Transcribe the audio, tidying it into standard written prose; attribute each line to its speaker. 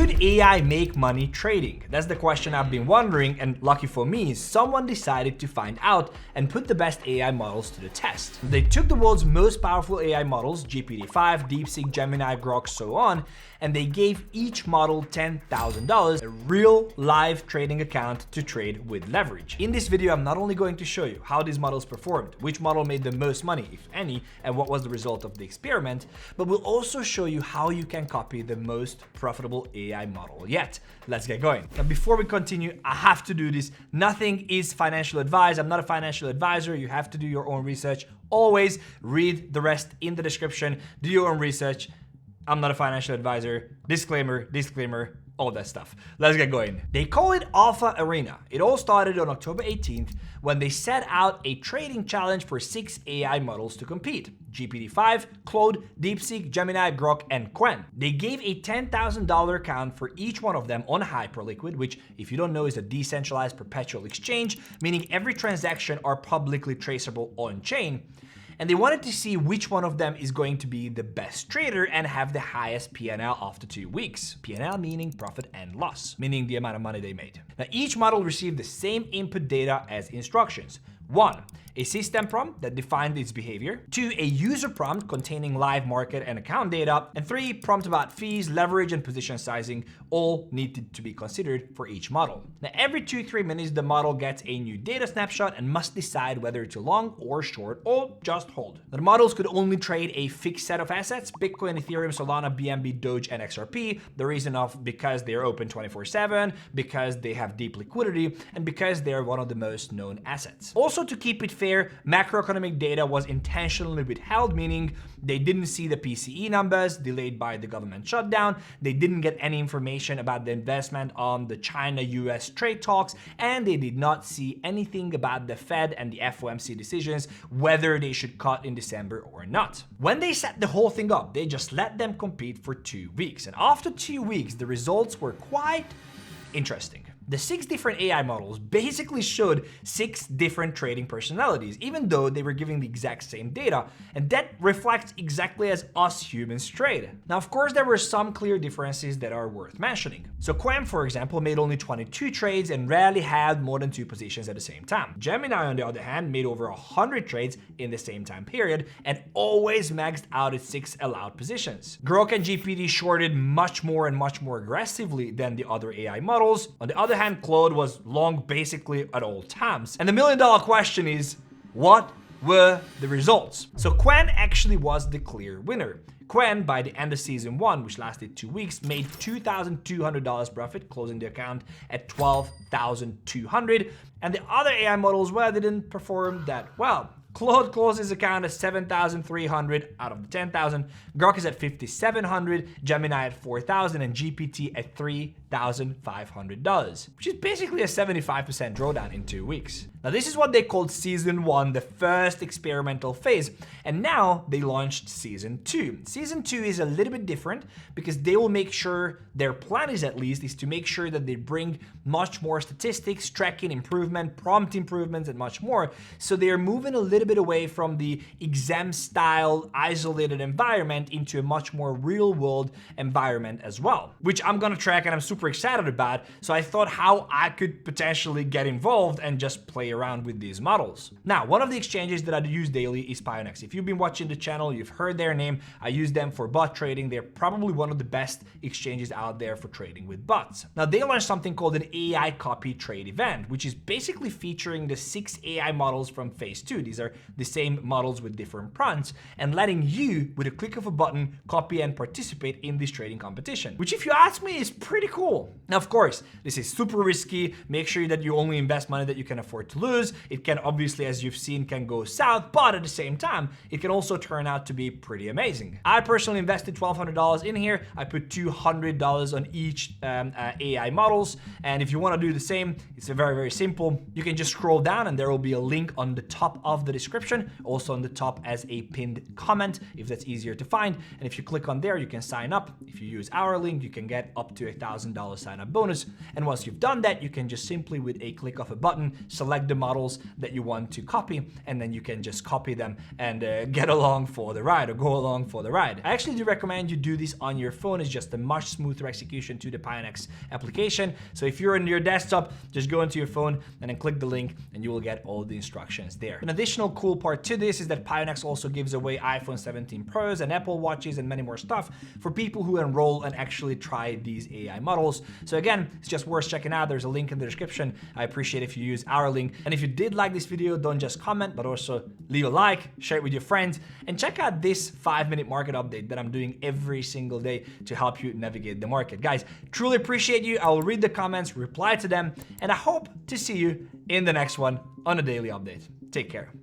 Speaker 1: Could AI make money trading? That's the question I've been wondering, and lucky for me, someone decided to find out and put the best AI models to the test. They took the world's most powerful AI models, GPT-5, DeepSeek, Gemini, Grok, so on, and they gave each model $10,000, a real live trading account to trade with leverage. In this video, I'm not only going to show you how these models performed, which model made the most money, if any, and what was the result of the experiment, but we'll also show you how you can copy the most profitable AI model yet. Let's get going. Now, before we continue, I have to do this. Nothing is financial advice. I'm not a financial advisor. You have to do your own research. Always read the rest in the description. Do your own research. I'm not a financial advisor. Disclaimer, disclaimer, all that stuff. Let's get going. They call it Alpha Arena. It all started on October 18th when they set out a trading challenge for 6 AI models to compete. GPT-5, Claude, DeepSeek, Gemini, Grok, and 𝗙𝗢𝗓. They gave a $10,000 account for each one of them on Hyperliquid, which, if you don't know, is a decentralized perpetual exchange, meaning every transaction are publicly traceable on-chain. And they wanted to see which one of them is going to be the best trader and have the highest P&L after 2 weeks. P&L meaning profit and loss, meaning the amount of money they made. Now, each model received the same input data as instructions. 1. A system prompt that defined its behavior. 2. A user prompt containing live market and account data. And 3. Prompt about fees, leverage, and position sizing, all needed to be considered for each model. Now, every 2-3 minutes, the model gets a new data snapshot and must decide whether to long or short or just hold. Now, the models could only trade a fixed set of assets: Bitcoin, Ethereum, Solana, BNB, Doge, and XRP. The reason because they are open 24/7, because they have deep liquidity, and because they are one of the most known assets. Also, to keep it fair, macroeconomic data was intentionally withheld, meaning they didn't see the PCE numbers delayed by the government shutdown, they didn't get any information about the investment on the China-US trade talks, and they did not see anything about the Fed and the FOMC decisions, whether they should cut in December or not. When they set the whole thing up, they just let them compete for 2 weeks, and after 2 weeks, the results were quite interesting. The 6 different AI models basically showed 6 different trading personalities, even though they were giving the exact same data, and that reflects exactly as us humans trade. Now, of course, there were some clear differences that are worth mentioning. So 𝗙𝗢𝗓, for example, made only 22 trades and rarely had more than 2 positions at the same time. Gemini, on the other hand, made over 100 trades in the same time period and always maxed out its 6 allowed positions. Grok and GPT shorted much more and much more aggressively than the other AI models. On the other hand, Claude was long basically at all times. And the million-dollar question is, what were the results? So 𝗙𝗢𝗓 actually was the clear winner. 𝗙𝗢𝗓, by the end of season 1, which lasted 2 weeks, made $2,200 profit, closing the account at $12,200. And the other AI models, well, didn't perform that well. Claude closed his account at $7,300 out of the $10,000. Grok is at $5,700, Gemini at $4,000, and GPT at $3,500, which is basically a 75% drawdown in 2 weeks. Now, this is what they called season 1, the first experimental phase, and now they launched season 2. Season 2 is a little bit different because they will make sure, their plan is at least, is to make sure that they bring much more statistics, tracking, improvement, prompt improvements, and much more. So they are moving a little bit away from the exam style isolated environment into a much more real world environment as well, which I'm gonna track and I'm super excited about. So I thought how I could potentially get involved and just play around with these models. Now, one of the exchanges that I use daily is Pionex. If you've been watching the channel, you've heard their name. I use them for bot trading. They're probably one of the best exchanges out there for trading with bots. Now, they launched something called an AI copy trade event, which is basically featuring the 6 AI models from phase 2. These are the same models with different prompts, and letting you, with a click of a button, copy and participate in this trading competition, which, if you ask me, is pretty cool. Now, of course, this is super risky. Make sure that you only invest money that you can afford to lose. It can obviously, as you've seen, can go south, but at the same time, it can also turn out to be pretty amazing. I personally invested $1,200 in here. I put $200 on each AI models, and if you want to do the same, it's very, very simple. You can just scroll down and there will be a link on the top of the description description, also on the top as a pinned comment if that's easier to find. And if you click on there, you can sign up. If you use our link, you can get up to $1,000 sign-up bonus. And once you've done that, you can just simply, with a click of a button, select the models that you want to copy, and then you can just copy them and get along for the ride, or go along for the ride. I actually do recommend you do this on your phone. It's just a much smoother execution to the Pionex application. So if you're on your desktop, just go into your phone and then click the link and you will get all the instructions there. An additional cool part to this is that Pionex also gives away iPhone 17 Pros and Apple Watches and many more stuff for people who enroll and actually try these AI models. So again, it's just worth checking out. There's a link in the description. I appreciate if you use our link. And if you did like this video, don't just comment, but also leave a like, share it with your friends, and check out this 5-minute market update that I'm doing every single day to help you navigate the market. Guys, truly appreciate you. I will read the comments, reply to them, and I hope to see you in the next one on a daily update. Take care.